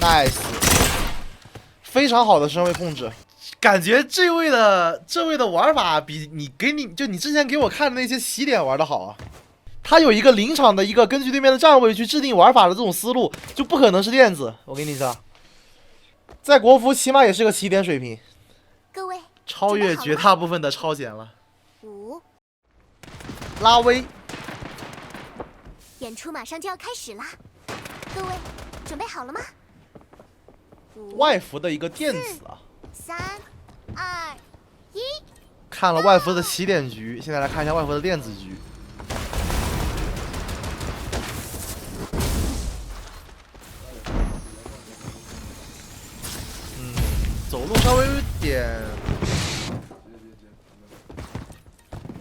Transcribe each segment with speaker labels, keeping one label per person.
Speaker 1: ，nice， 非常好的身位控制。感觉这位的玩法比你之前给我看的那些起点玩的好啊。他有一个临场的一个根据对面的站位去制定玩法的这种思路，就不可能是链子。我跟你讲，在国服起码也是个起点水平，
Speaker 2: 各位
Speaker 1: 超越绝大部分的超简了。
Speaker 2: 5，
Speaker 1: 拉威，
Speaker 2: 演出马上就要开始啦，各位准备好了吗？5、
Speaker 1: 外服的一个电子啊。
Speaker 2: 3、2、1，
Speaker 1: 看了外服的起点局，现在来看一下外服的电子局。走路稍微有点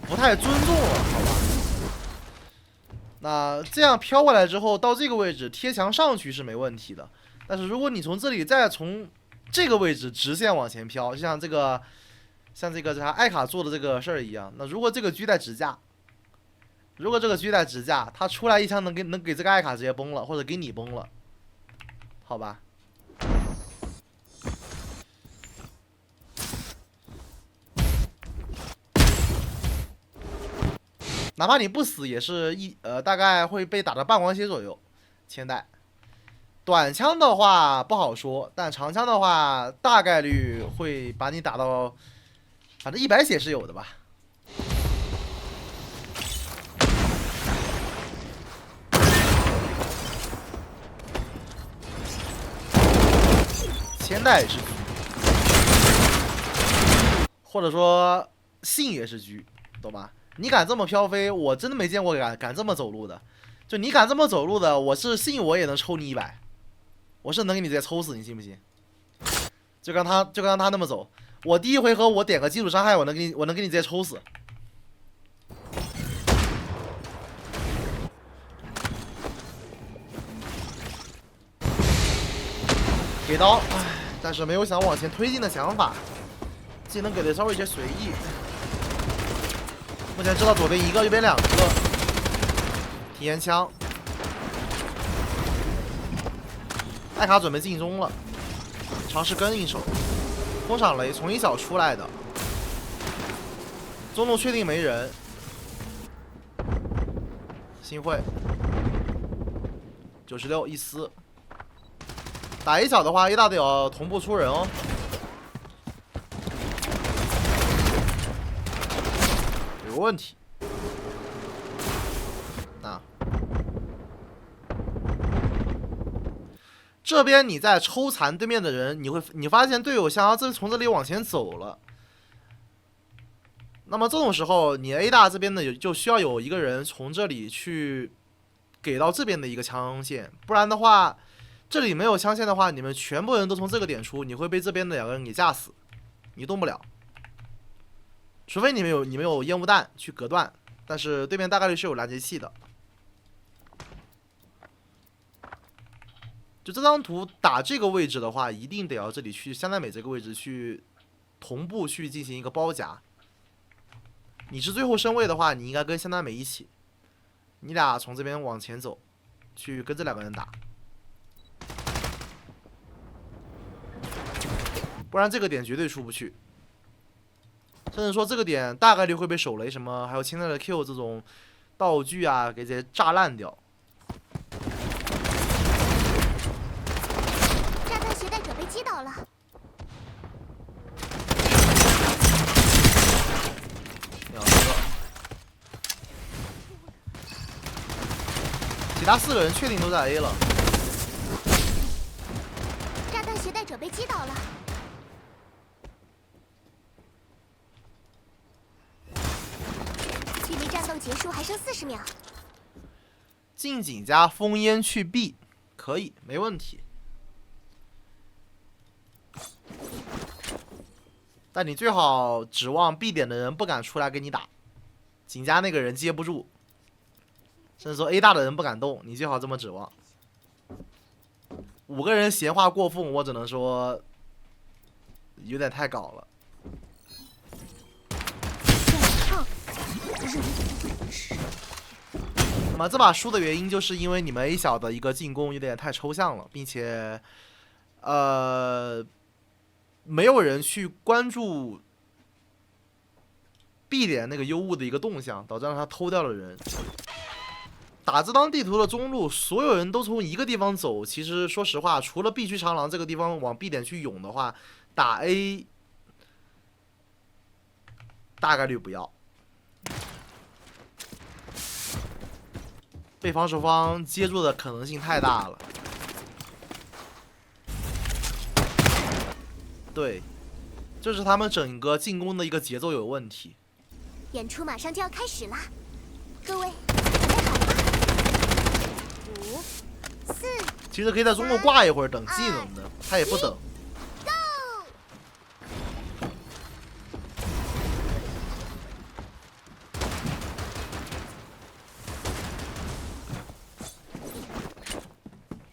Speaker 1: 不太尊重了，好吧？那这样飘过来之后，到这个位置贴墙上去是没问题的。但是如果你从这里再从这个位置直线往前飘，就像这个他艾卡做的这个事儿一样，那如果这个狙带支架，他出来一枪能给这个艾卡直接崩了，或者给你崩了，好吧？哪怕你不死，也是大概会被打到半光血左右，千代。短枪的话不好说，但长枪的话大概率会把你打到，反正100血是有的吧。千代也是狙，或者说信也是狙，懂吧？你敢这么飘飞，我真的没见过敢这么走路的。就你敢这么走路的，我是信我也能抽你100，我是能给你直接抽死，你信不信？就刚他那么走，我第一回合我点个基础伤害，我能给你直接抽死。给刀，唉，但是没有想往前推进的想法，技能给的稍微有些随意。目前知道左边1个，右边2个。体验枪，艾卡准备进中了，尝试跟一手。风场雷从一小出来的，中路确定没人。新会96一丝，打一小的话，A大得要同步出人哦。有个问题，这边你在抽残对面的人，你发现队友想要从这里往前走了，那么这种时候你 A 大这边呢就需要有一个人从这里去给到这边的一个枪线，不然的话，这里没有枪线的话，你们全部人都从这个点出，你会被这边的2个人给架死，你动不了。除非你们有烟雾弹去隔断，但是对面大概率是有拦截器的。就这张图打这个位置的话，一定得要这里去香奈美这个位置去同步去进行一个包夹。你是最后升位的话，你应该跟香奈美一起，你俩从这边往前走，去跟这2个人打，不然这个点绝对出不去。甚至说这个点大概率会被手雷什么，还有现在的 Q 这种道具啊给直接炸烂掉。
Speaker 2: 炸弹携带者被击倒了。
Speaker 1: 2个，其他4个人确定都在 A 了。
Speaker 2: 炸弹携带者被击倒了。距离战斗结束还剩40秒。
Speaker 1: 近景加封烟去 B， 可以，没问题。但你最好指望 B 点的人不敢出来跟你打，景加那个人接不住，甚至说 A 大的人不敢动，你最好这么指望。5个人闲话过分，我只能说有点太搞了。那么这把输的原因，就是因为你们 A 小的一个进攻有点太抽象了，并且没有人去关注 B 点那个幽雾的一个动向，导致让他偷掉了人。打这张地图的中路，所有人都从一个地方走。其实说实话，除了 B 区长廊这个地方往 B 点去涌的话，打 A 大概率不要。被防守方接住的可能性太大了。对，这是他们整个进攻的一个节奏有问题。
Speaker 2: 演出马上就要开始啦，各位准备好了吗？5、4，
Speaker 1: 其实可以在中路挂一会儿等技能的，他也不等。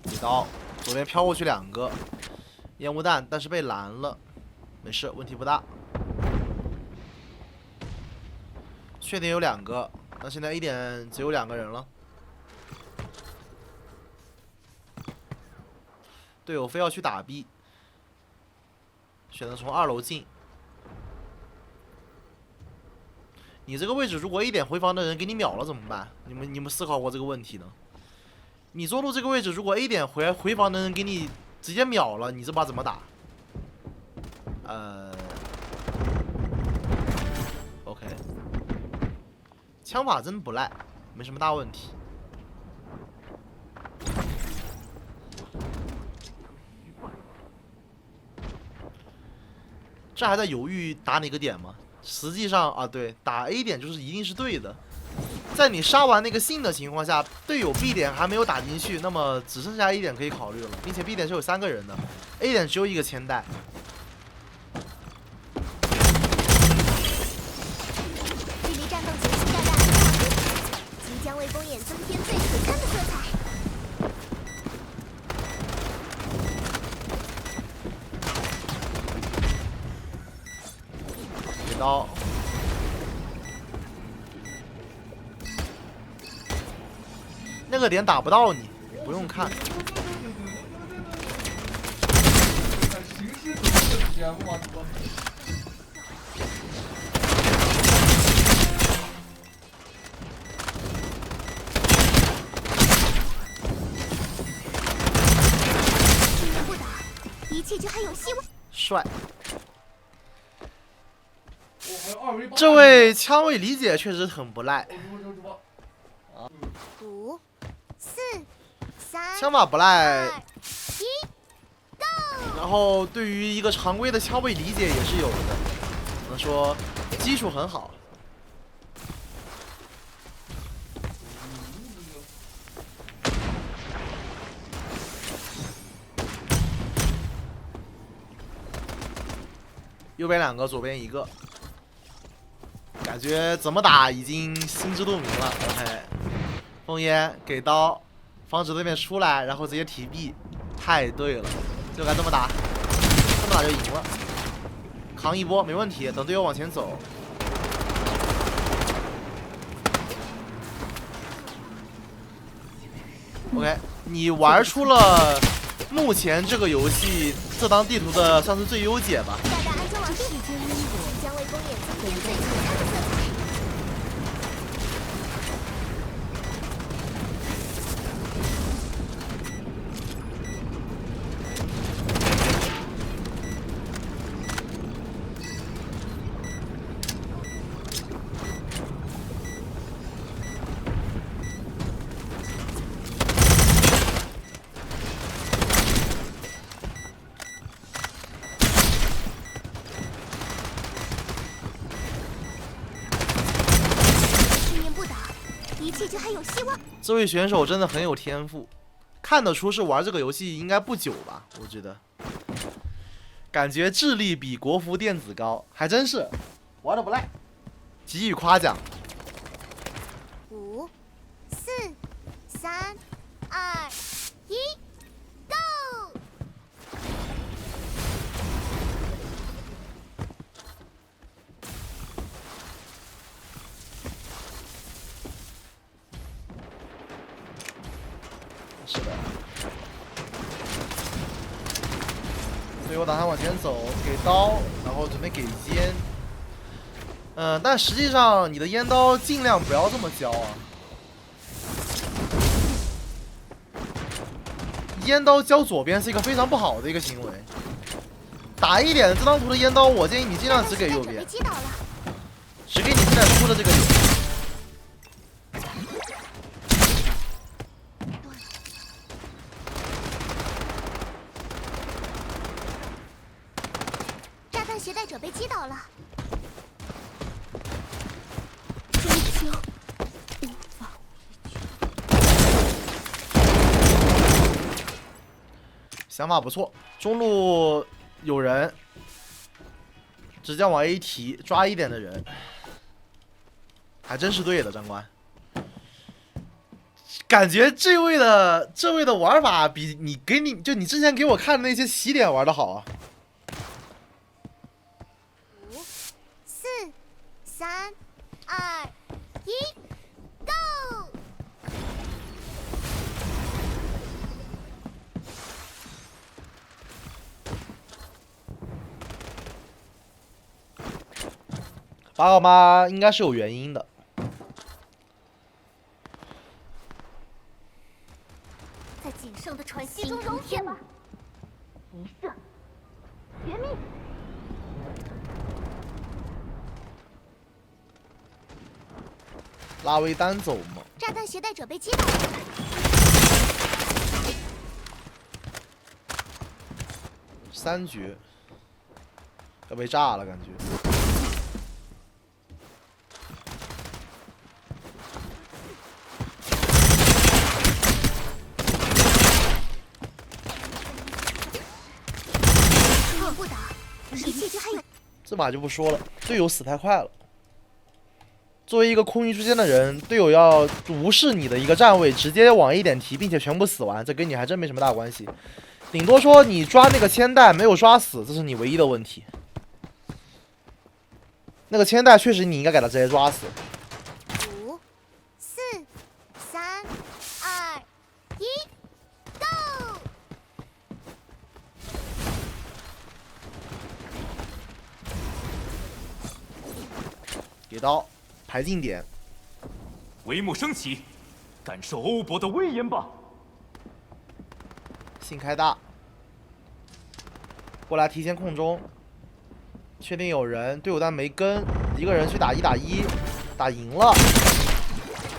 Speaker 1: 一刀，左边飘过去2个烟雾弹，但是被拦了，没事，问题不大。确定有2个，那现在A点只有2个人了。队友非要去打 B， 选择从2楼进。你这个位置如果A点回防的人给你秒了怎么办？你们思考过这个问题呢？你中路这个位置，如果 A 点回防的人给你直接秒了，你这把怎么打？OK， 枪法真不赖，没什么大问题。这还在犹豫打哪个点吗？实际上啊，对，打 A 点就是一定是对的。在你杀完那个信的情况下，队友 B 点还没有打进去，那么只剩下 A 点可以考虑了，并且 B 点是有3个人的 ，A 点只有1个千代。
Speaker 2: 距离战斗结束大概2秒钟，即将为公演增添最璀璨的色彩。
Speaker 1: 给刀。那个点打不到你，不用看。
Speaker 2: 今天不打，一切就还有希望。
Speaker 1: 帅。这位枪位理解确实很不赖。
Speaker 2: 5、4、3，
Speaker 1: 枪法不赖。
Speaker 2: 2、1，Go！
Speaker 1: 然后对于一个常规的枪位理解也是有的，只能说基础很好。右边2个，左边1个，感觉怎么打已经心知肚明了。OK， 烽烟给刀，防止对面出来，然后直接提 B， 太对了，就该这么打。 这么打就赢了，扛一波没问题。等队友往前走。OK， 你玩出了目前这个游戏这张地图的算是最优解吧。
Speaker 2: 大大安装完毕，即将为公演增添最璀璨的色彩。 就还有希望。
Speaker 1: 这位选手真的很有天赋，看得出是玩这个游戏应该不久吧？我觉得，感觉智力比国服电子高，还真是玩的不赖，给予夸奖。
Speaker 2: 5、4、3、2、1 ，Go！
Speaker 1: 是的。队友打算往前走，给刀，然后准备给烟。但实际上你的烟刀尽量不要这么交啊。烟刀交左边是一个非常不好的一个行为。打一点这张图的烟刀，我建议你尽量只给右边，只给你现在出的这个有。
Speaker 2: 炸弹携带者被击倒了。
Speaker 1: 想法不错，中路有人，直接往 A 提，抓一点的人，还真是对的，长官。感觉这位的玩法比你之前给我看的那些起点玩的好啊。
Speaker 2: 5、4、3、2、1 ，Go！
Speaker 1: 八号妈应该是有原因的。
Speaker 2: 在仅剩的喘息中融天吧，一射，绝命！
Speaker 1: 拉维丹走吗？
Speaker 2: 炸弹携带者被击倒了。
Speaker 1: 3局要被炸了，感觉。
Speaker 2: 不打，一切就还有。
Speaker 1: 这把就不说了，队友死太快了。作为一个空域之间的人，队友要无视你的一个站位，直接往A点提，并且全部死完，这跟你还真没什么大关系。顶多说你抓那个铅弹没有抓死，这是你唯一的问题。那个铅弹确实你应该给他直接抓死。
Speaker 2: 5、4、3、2、1 ，Go！
Speaker 1: 给刀，排近点。
Speaker 3: 帷幕升起，感受欧博的威严吧！
Speaker 1: 信开大，过来提前控中，确定有人，队友但没跟，一个人去打1打1，打赢了，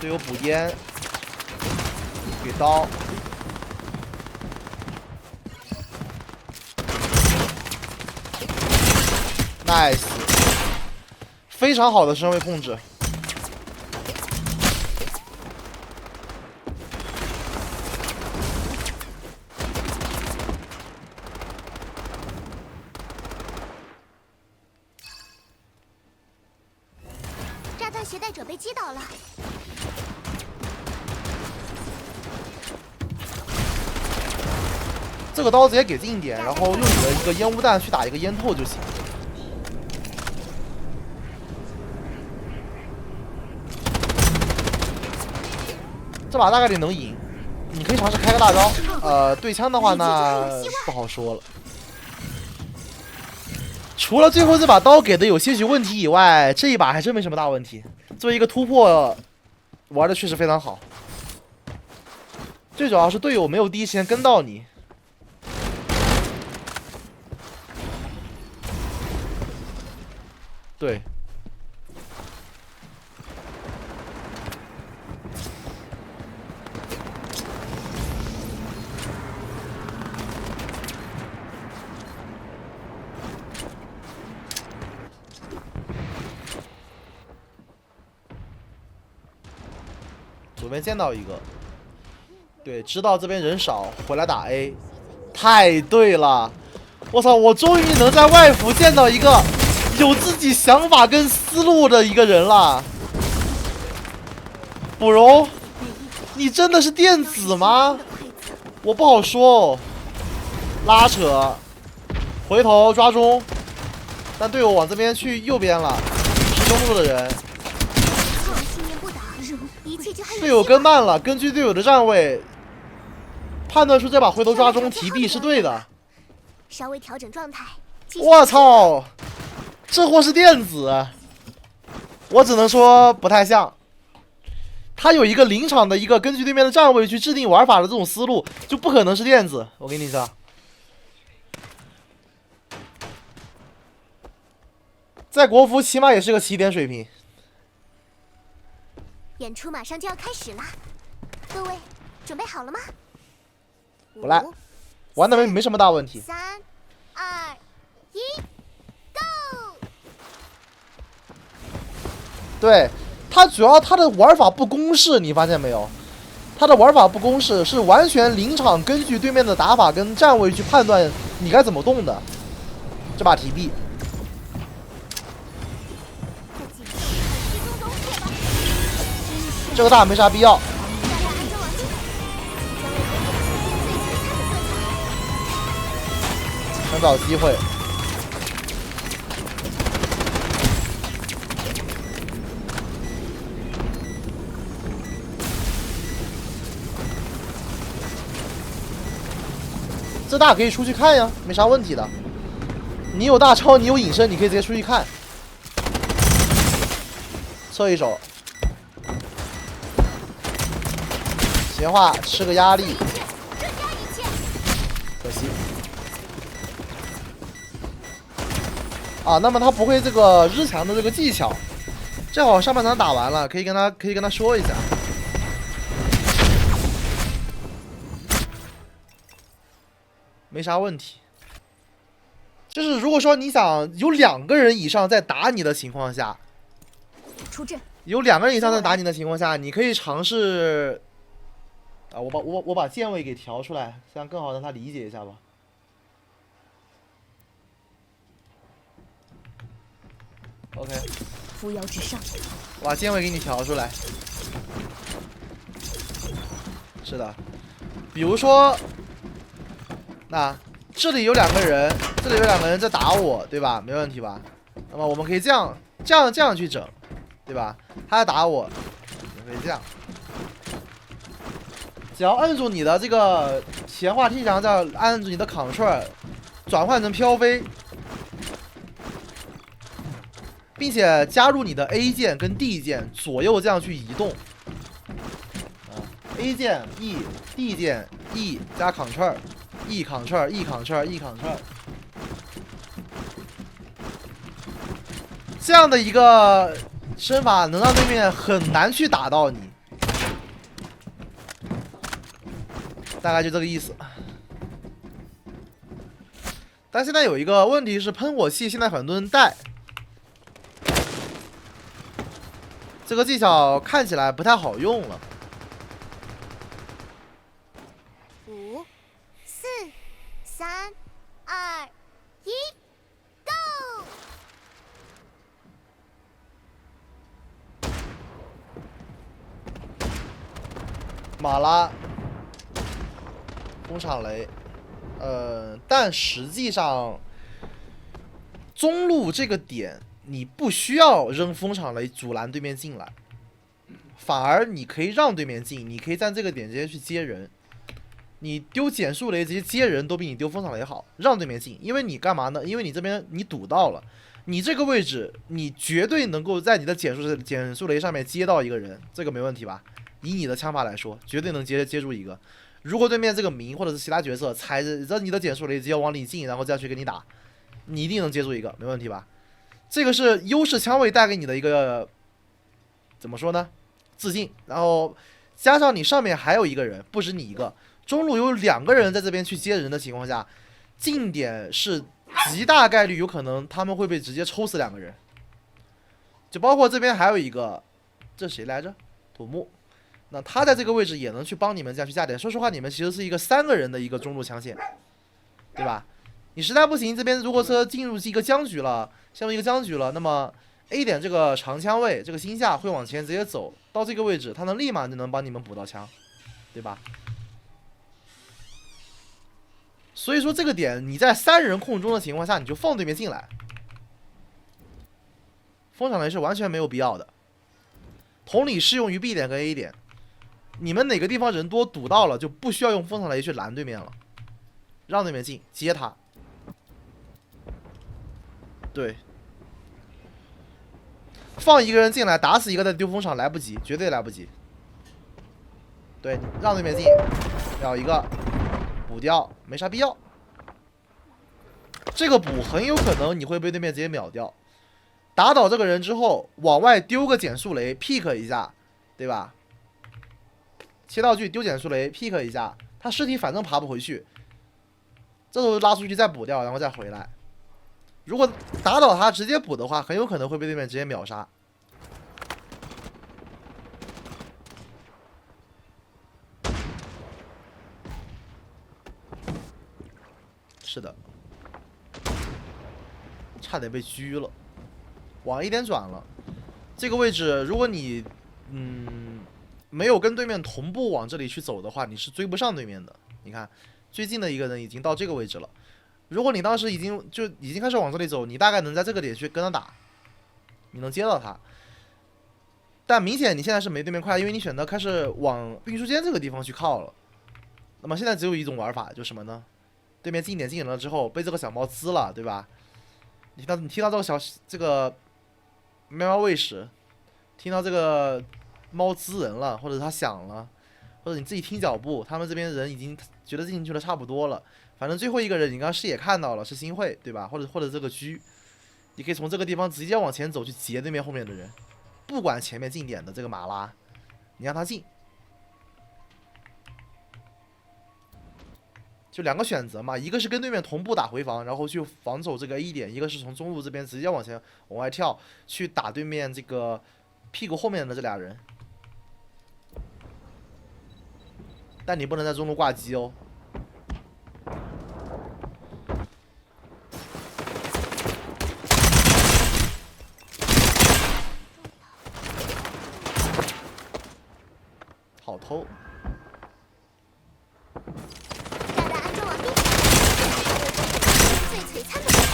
Speaker 1: 队友补烟，给刀，nice， 非常好的身位控制。
Speaker 2: 炸弹携带者被击倒了。
Speaker 1: 这个刀直接给近点，然后用你的一个烟雾弹去打一个烟透就行。这把大概率能赢，你可以尝试开个大招。对枪的话那不好说了。除了最后这把刀给的有些许问题以外，这一把还真没什么大问题。作为一个突破，玩的确实非常好。最主要是队友没有第一时间跟到你。对。左边见到一个，对，知道这边人少，回来打 A， 太对了！我操，我终于能在外服见到一个有自己想法跟思路的一个人了。补荣，你真的是电子吗？我不好说哦。拉扯，回头抓中，但队友往这边去右边了，是中路的人。队友跟慢了，根据队友的站位，判断出这把回头抓中提 B 是对的。
Speaker 2: 稍微调整状态。
Speaker 1: 我操，这货是电子，我只能说不太像。他有一个临场的一个根据对面的站位去制定玩法的这种思路，就不可能是电子。我跟你讲，在国服起码也是个起点水平。
Speaker 2: 演出马上就要开始了，各位准备好了吗？
Speaker 1: 不赖，玩的没什么大问题。
Speaker 2: 3、2、1 ，Go！
Speaker 1: 对，他主要他的玩法不公式，你发现没有？他的玩法不公式是完全临场根据对面的打法跟站位去判断你该怎么动的。这把提币，这个大没啥必要。想找机会。这大可以出去看呀，没啥问题的。你有大招，你有隐身，你可以直接出去看。测一手，闲话吃个压力，可惜。啊，那么他不会这个日常的这个技巧，正好上半场打完了，可以跟他说一下。没啥问题，就是如果说你想有2个人以上在打你的情况下，
Speaker 2: 出阵。
Speaker 1: 有2个人以上在打你的情况下，你可以尝试啊，我把键位给调出来，这样更好让他理解一下吧。OK，
Speaker 2: 扶摇直上，
Speaker 1: 我把键位给你调出来。是的，比如说。那这里有2个人，这里有2个人在打我，对吧？没问题吧？那么我们可以这样去整，对吧？他在打我，也可以这样。只要按住你的这个闲话梯墙，再按住你的 Ctrl， 转换成飘飞，并且加入你的 A 键跟 D 键，左右这样去移动。A 键 E，D 键 E 加 Ctrl。E Ctrl E Ctrl E Ctrl， 这样的一个身法能让对面很难去打到你，大概就这个意思。但现在有一个问题是，喷火器现在很多人带，这个技巧看起来不太好用了。
Speaker 2: 3、2、1 ，Go！
Speaker 1: 马拉，工厂雷，但实际上中路这个点你不需要扔风场雷阻拦对面进来，反而你可以让对面进，你可以在这个点直接去接人。你丢减速雷直接接人都比你丢风场雷好，让对面进，因为你干嘛呢？因为你这边你堵到了，你这个位置你绝对能够在你的减速雷上面接到一个人，这个没问题吧？以你的枪法来说，绝对能接住一个。如果对面这个明或者是其他角色踩着你的减速雷直接往里进，然后这样去跟你打，你一定能接住一个，没问题吧？这个是优势枪位带给你的一个怎么说呢？自信，然后加上你上面还有一个人，不止你一个。中路有2个人在这边去接人的情况下，近点是极大概率有可能他们会被直接抽死2个人，就包括这边还有一个，这谁来着？土木，那他在这个位置也能去帮你们这样去架点。说实话，你们其实是一个3个人的一个中路枪线，对吧？你实在不行，这边如果说进入一个僵局了，陷入一个僵局了，那么 A 点这个长枪位，这个星下会往前直接走到这个位置，他能立马就能帮你们补到枪，对吧？所以说这个点你在3人控中的情况下，你就放对面进来，风场雷是完全没有必要的。同理适用于 B 点跟 A 点，你们哪个地方人多堵到了，就不需要用风场雷去拦对面了，让对面进接他，对，放一个人进来，打死一个再丢风场来不及，绝对来不及。对，让对面进，秒一个，补掉，没啥必要。这个补很有可能你会被对面直接秒掉。打倒这个人之后，往外丢个减速雷 ，pick 一下，对吧？切道具丢减速雷 ，pick 一下，他尸体反正爬不回去，这时候拉出去再补掉，然后再回来。如果打倒他直接补的话，很有可能会被对面直接秒杀。是的，差点被狙了，晚一点转了。这个位置，如果你没有跟对面同步往这里去走的话，你是追不上对面的。你看，最近的一个人已经到这个位置了。如果你当时已经开始往这里走，你大概能在这个点去跟他打，你能接到他。但明显你现在是没对面快，因为你选择开始往运输间这个地方去靠了。那么现在只有一种玩法，就是什么呢？对面近点进人了之后，被这个小猫滋了，对吧？你听到这个喵喵喂食，听到这个猫滋人了，或者它响了，或者你自己听脚步，他们这边人已经觉得进去的差不多了。反正最后一个人你刚刚视野看到了是新会，对吧？或者这个狙，你可以从这个地方直接往前走去截对面后面的人，不管前面近点的这个马拉，你让他进。就两个选择嘛，一个是跟对面同步打回防，然后去防守这个 A 点；一个是从中路这边直接往外跳，去打对面这个屁股后面的这俩人。但你不能在中路挂机哦。好偷。
Speaker 2: 最璀璨的色彩。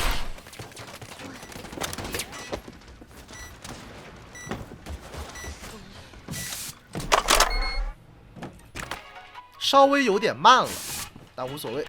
Speaker 1: 稍微有点慢了，但无所谓。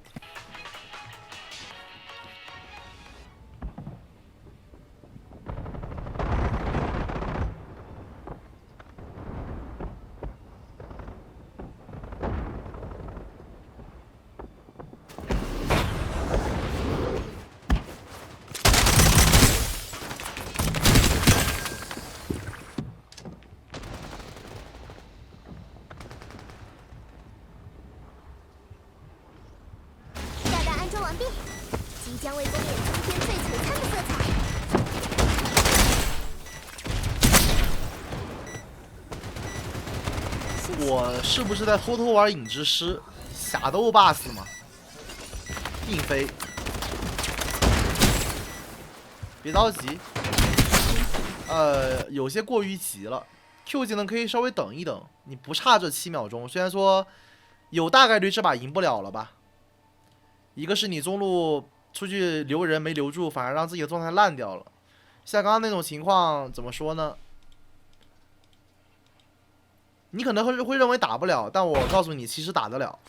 Speaker 2: 完毕，即将为公演增添最璀璨的色彩。
Speaker 1: 我是不是在偷偷玩影之师？侠斗 boss 吗？并非。别着急，有些过于急了。Q 技能可以稍微等一等，你不差这7秒钟。虽然说有大概率这把赢不了了吧。一个是你中路出去留人没留住，反而让自己的状态烂掉了。像刚刚那种情况，怎么说呢？你可能会认为打不了，但我告诉你，其实打得了。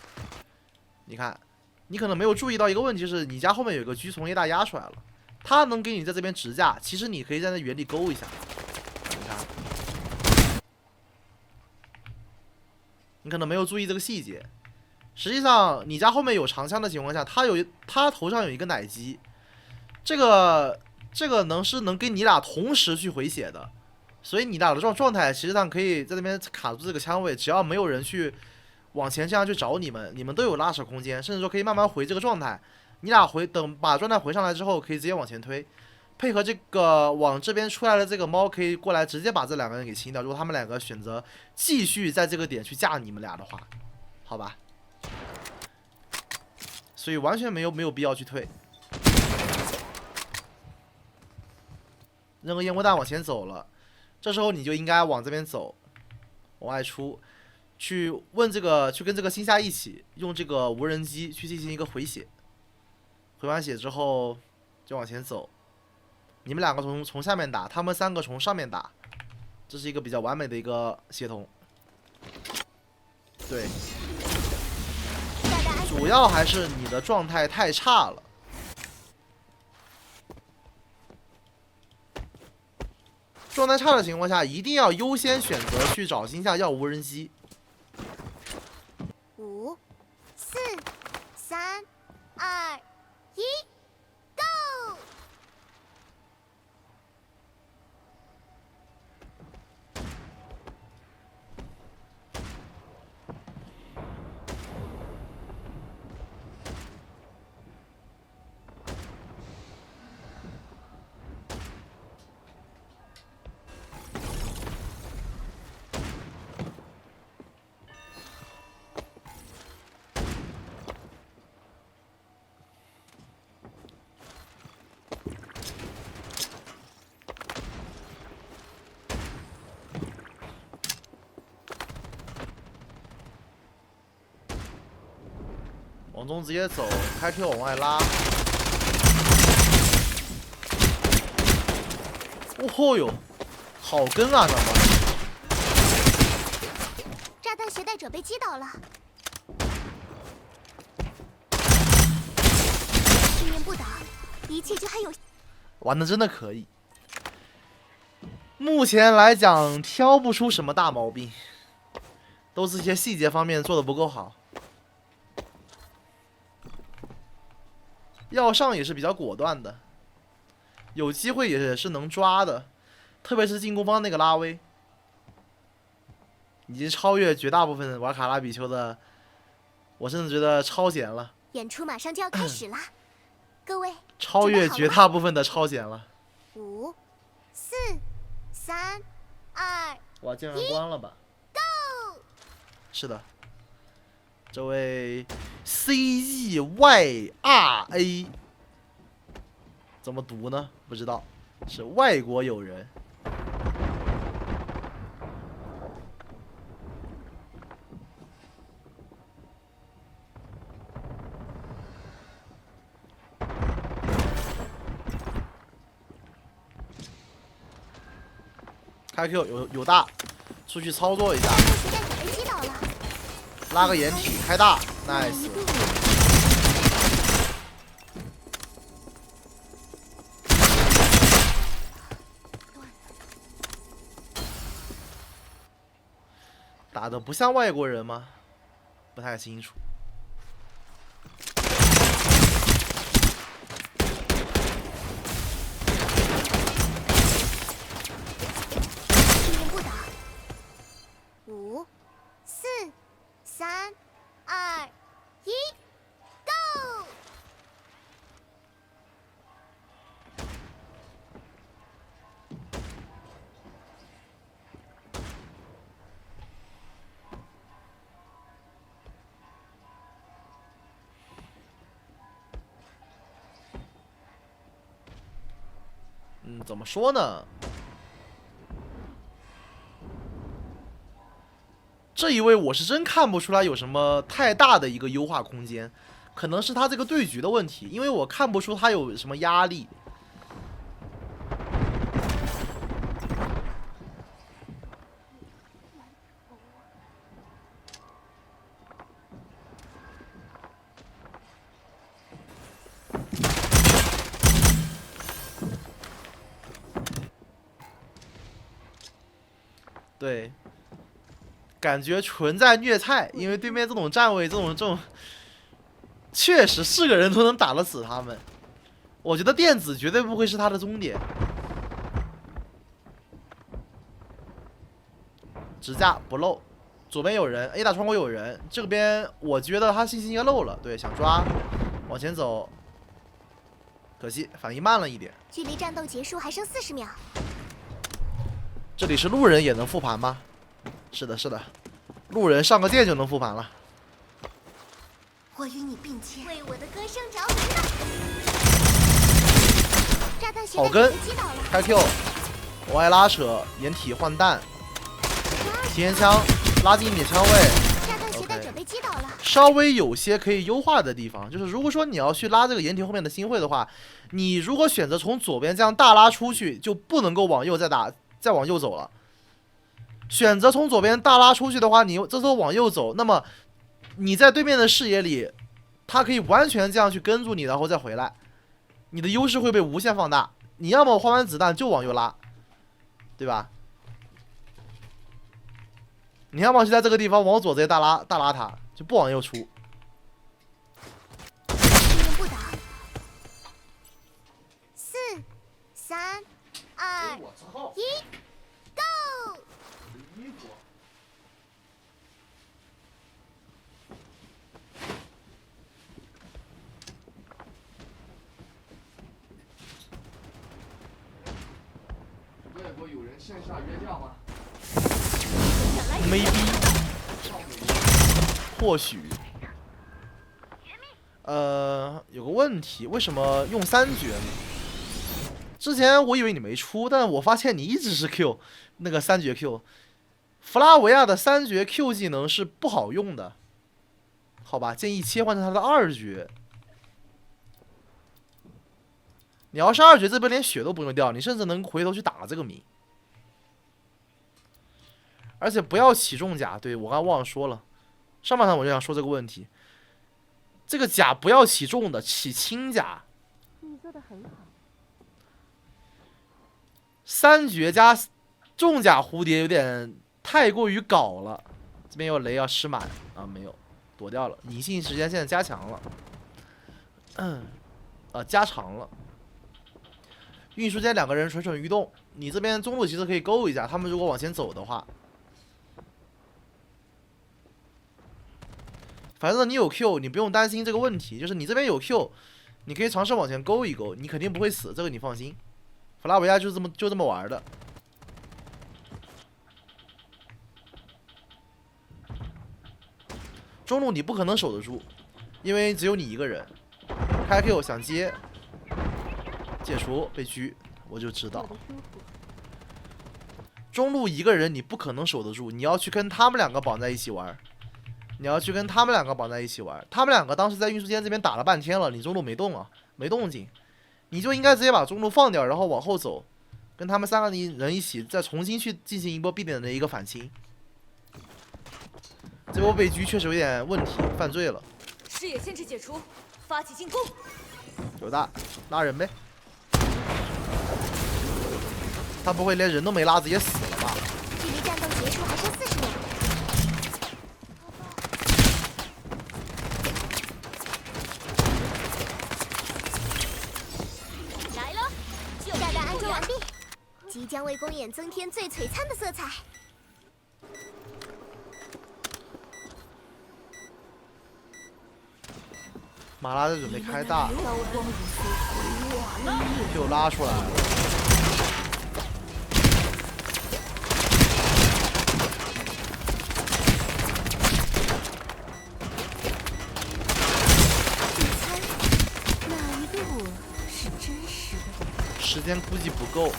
Speaker 1: 你看，你可能没有注意到一个问题是，你家后面有个狙从 A 大压出来了，他能给你在这边直架，其实你可以在那原地勾一下。你看，你可能没有注意这个细节。实际上，你家后面有长枪的情况下，他头上有一个奶机，这个能跟你俩同时去回血的，所以你俩的状态实际上可以在这边卡住这个枪位，只要没有人去往前这样去找你们，你们都有拉扯空间，甚至说可以慢慢回这个状态。你俩等把状态回上来之后，可以直接往前推，配合这个往这边出来的这个猫，可以过来直接把这两个人给清掉。如果他们两个选择继续在这个点去架你们俩的话，好吧。所以完全没有必要去退，扔个烟雾弹往前走了，这时候你就应该往这边走，往外出，去跟这个星夏一起用这个无人机去进行一个回血，回完血之后就往前走，你们两个从下面打，他们3个从上面打，这是一个比较完美的一个协同，对。主要还是你的状态太差了。状态差的情况下，一定要优先选择去找星下要无人机。
Speaker 2: 5、4、3、2、1 ，Go！
Speaker 1: 往中直接走，开 Q 往外拉。哦吼哟，好跟啊，长官！
Speaker 2: 炸弹携带者被击倒了。一言不倒，一切就还有。
Speaker 1: 玩的真的可以。目前来讲，挑不出什么大毛病，都是一些细节方面做的不够好。 要上也是比较果断的，有机会也是能抓的，特别是进攻方那个拉威，已经超越绝大部分玩卡拉比丘的，我甚至觉得超简了。
Speaker 2: 演出马上就要开始啦，各位，
Speaker 1: 超越绝大部分的超简了。
Speaker 2: 5、4、3、2，
Speaker 1: 哇，竟然关了吧
Speaker 2: ，Go！
Speaker 1: 是的，这位 CEYRA 怎么读呢？不知道，是外国友人。开 Q 有大，出去操作一下，
Speaker 2: 携带者被击倒了，
Speaker 1: 拉个掩体开大 ，nice。打的不像外国人吗？不太清楚。
Speaker 2: 一言不倒。5、4、3、2、1 ，Go！
Speaker 1: 怎么说呢？这一位我是真看不出来有什么太大的一个优化空间，可能是他这个对局的问题，因为我看不出他有什么压力。对，感觉纯在虐菜，因为对面这种站位，这种，确实是个人都能打得死他们。我觉得电子绝对不会是他的终点。支架不漏，左边有人 ，A 大窗口有人，这边我觉得他信息应该漏了，对，想抓，往前走，可惜反应慢了一点。
Speaker 2: 距离战斗结束还剩40秒。
Speaker 1: 这里是路人也能复盘吗？是的，是的，路人上个剑就能复盘了。
Speaker 2: 我与你并肩，为我的歌声着迷呢。炸弹携带者被击倒了，
Speaker 1: 开 Q， 往外拉扯，掩体换弹，提前枪拉近一点枪位。
Speaker 2: 炸弹携带者被击倒了，
Speaker 1: 稍微有些可以优化的地方，就是如果说你要去拉这个掩体后面的星会的话，你如果选择从左边这样大拉出去，就不能够往右再往右走了。选择从左边大拉出去的话，你这时候往右走，那么你在对面的视野里，他可以完全这样去跟住你，然后再回来，你的优势会被无限放大。你要么换完子弹就往右拉，对吧？你要么就在这个地方往左直接大拉他，就不往右出。
Speaker 2: 一言不打。4、3、2、1 ，Go！
Speaker 4: 问过有人线下约架吗？
Speaker 1: maybe， 或许，有个问题，为什么用3绝呢？之前我以为你没出，但我发现你一直是 Q， 那个3绝 Q。弗拉维亚的3绝 Q 技能是不好用的，好吧，建议切换成他的2绝。你要是2绝这边连血都不用掉，你甚至能回头去打这个迷。而且不要起重甲，对，我刚忘了说了，上半场我就想说这个问题，这个甲不要起重的，起轻甲。
Speaker 2: 你做的很好。
Speaker 1: 3绝加重甲蝴蝶有点太过于搞了。这边有雷要吃满啊，没有，躲掉了。隐性时间现在加强了，加长了。运输间2个人蠢蠢欲动，你这边中路其实可以勾一下，他们如果往前走的话。反正你有 Q， 你不用担心这个问题。就是你这边有 Q， 你可以尝试往前勾一勾，你肯定不会死，这个你放心。弗拉维亚就这么玩的。中路你不可能守得住，因为只有你一个人。开 Q 想接，解除被狙，我就知道。中路一个人你不可能守得住，你要去跟他们2个绑在一起玩。你要去跟他们2个绑在一起玩，他们2个当时在运输间这边打了半天了，你中路没动啊，没动静，你就应该直接把中路放掉，然后往后走，跟他们3个人一起再重新去进行一波 B 点的一个反清。这波被狙确实有点问题，犯罪了。
Speaker 5: 视野限制解除，发起进攻。
Speaker 1: 有大拉人呗，他不会连人都没拉直接死了吧？
Speaker 2: 距离战斗结束还剩40秒。
Speaker 5: 来了，就
Speaker 2: 炸弹安装完毕，即将为公演增添最璀璨的色彩。
Speaker 1: 马拉在准备开大，就拉出来了。
Speaker 2: 哪一个我是真实的？
Speaker 1: 时间估计不够。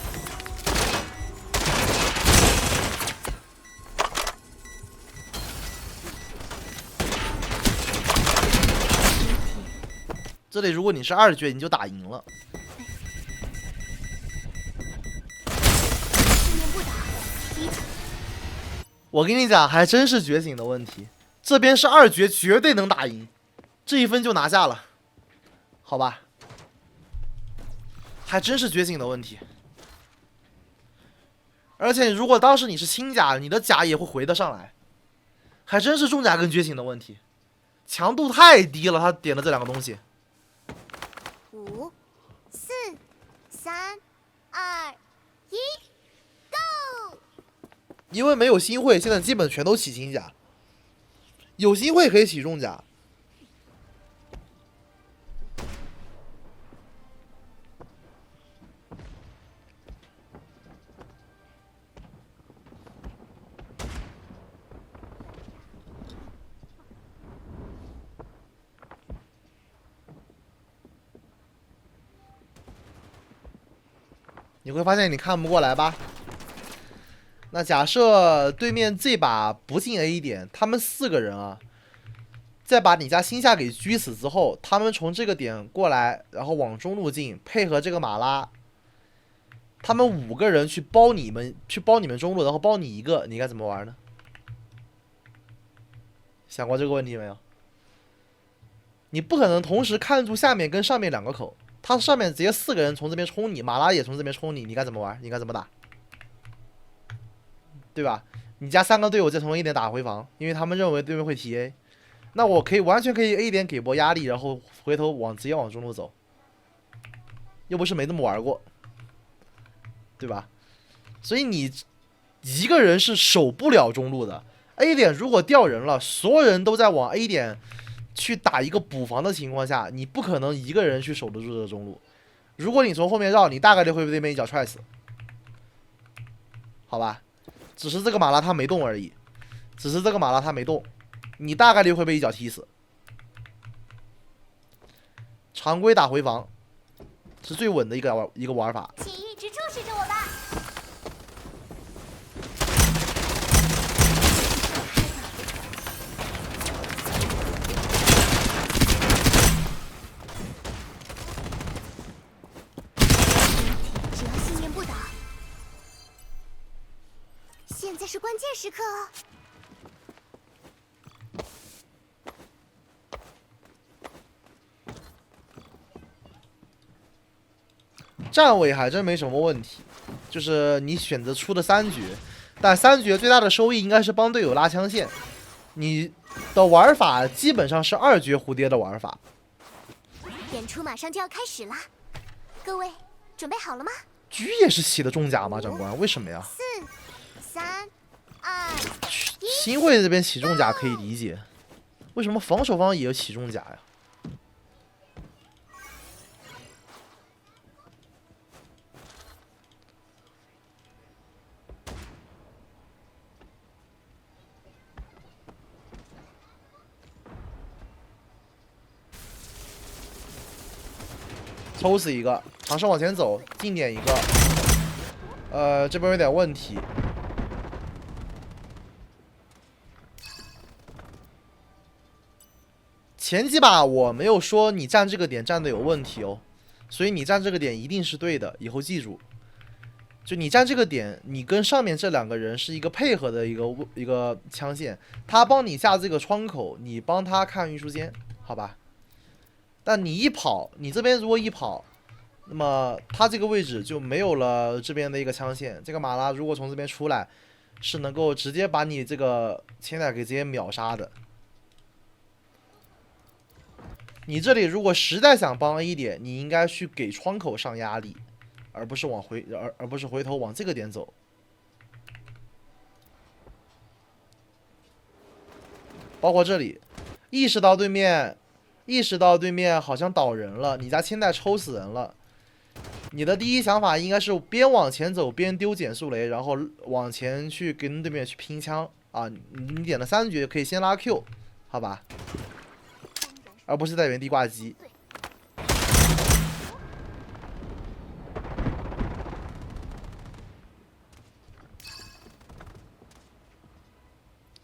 Speaker 1: 这里如果你是2绝，你就打赢了。我跟你讲，还真是觉醒的问题。这边是2绝，绝对能打赢，这1分就拿下了，好吧？还真是觉醒的问题。而且如果当时你是轻甲，你的甲也会回得上来。还真是重甲跟觉醒的问题，强度太低了。他点的这2个东西。
Speaker 2: 5、4、3、2、1 ，Go！
Speaker 1: 因为没有星会，现在基本全都起轻甲，有星会可以起重甲。你会发现你看不过来吧？那假设对面这把不进 A 点，他们4个人啊，再把你家星夏给狙死之后，他们从这个点过来，然后往中路进，配合这个马拉，他们5个人去包你们中路，然后包你一个，你该怎么玩呢？想过这个问题没有？你不可能同时看住下面跟上面2个口。他上面直接4个人从这边冲你，马拉也从这边冲你，你该怎么玩？你该怎么打？对吧？你家3个队友再从 A 点打回防，因为他们认为对面会 TA， 那我完全可以 A 点给波压力，然后回头直接往中路走，又不是没这么玩过，对吧？所以你一个人是守不了中路的。A 点如果掉人了，所有人都在往 A 点去打一个补防的情况下，你不可能一个人去守得住这个中路。如果你从后面绕，你大概率会被对面一脚踹死，好吧？只是这个马拉他没动而已，你大概率会被一脚踢死。常规打回防是最稳的一个玩法。
Speaker 2: 请一直注视着我吧。只要信念不倒，现在是关键时刻哦。
Speaker 1: 站位还真没什么问题，就是你选择出的3局，但3局最大的收益应该是帮队友拉枪线。你的玩法基本上是2局蝴蝶的玩法。
Speaker 2: 演出马上就要开始啦，各位准备好了吗
Speaker 1: 局也是起的重甲吗？长官，为什么呀？
Speaker 2: ？4、3、2、
Speaker 1: 新会这边起重甲可以理解，为什么防守方也有起重甲呀？抽死一个，尝试往前走，近点一个。这边有点问题。前几把我没有说你站这个点站的有问题哦，所以你站这个点一定是对的，以后记住。就你站这个点，你跟上面这2个人是一个配合的一个枪线，他帮你下这个窗口，你帮他看运输间，好吧？但你一跑，你这边如果一跑，那么他这个位置就没有了这边的一个枪线。这个马拉如果从这边出来，是能够直接把你这个千代给直接秒杀的。你这里如果实在想帮 A 点，你应该去给窗口上压力，而不是回头往这个点走。包括这里，意识到对面好像倒人了，你家千代抽死人了，你的第一想法应该是边往前走边丢减速雷，然后往前去跟对面去拼枪啊！你点了3局可以先拉 Q， 好吧？而不是在原地挂机。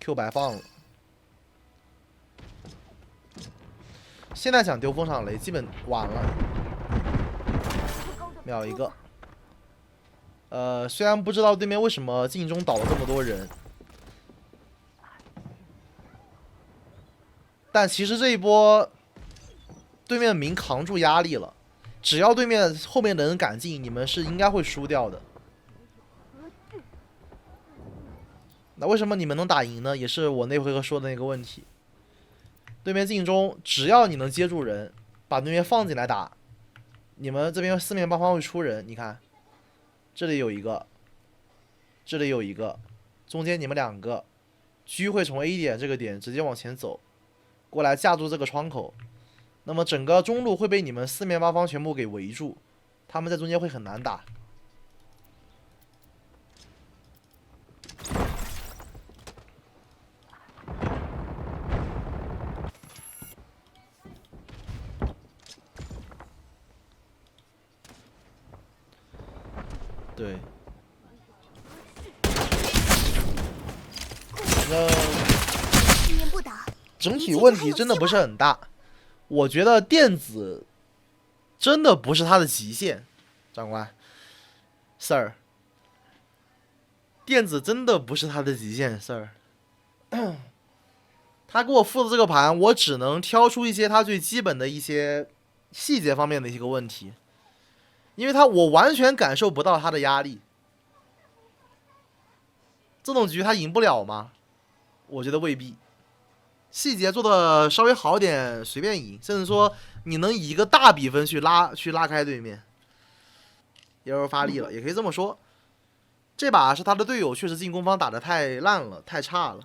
Speaker 1: Q 白放了。现在想丢风场雷，基本晚了，秒一个。虽然不知道对面为什么镜中倒了这么多人，但其实这一波对面明扛住压力了，只要对面后面的人敢进，你们是应该会输掉的。那为什么你们能打赢呢？也是我那回合说的那个问题。对面进中，只要你能接住人，把对面放进来打，你们这边4面八方会出人。你看，这里有一个，这里有一个，中间你们2个，狙会从 A 点这个点直接往前走，过来架住这个窗口，那么整个中路会被你们4面八方全部给围住，他们在中间会很难打。对，整体问题真的不是很大。我觉得电子真的不是他的极限，长官 ，Sir， 电子真的不是他的极限 ，Sir。他给我复的这个盘，我只能挑出一些他最基本的一些细节方面的一个问题，因为我完全感受不到他的压力。这种局他赢不了吗？我觉得未必。细节做的稍微好点，随便赢，甚至说你能以一个大比分去拉开对面。耶尔发力了，也可以这么说。这把是他的队友确实进攻方打得太烂了，太差了。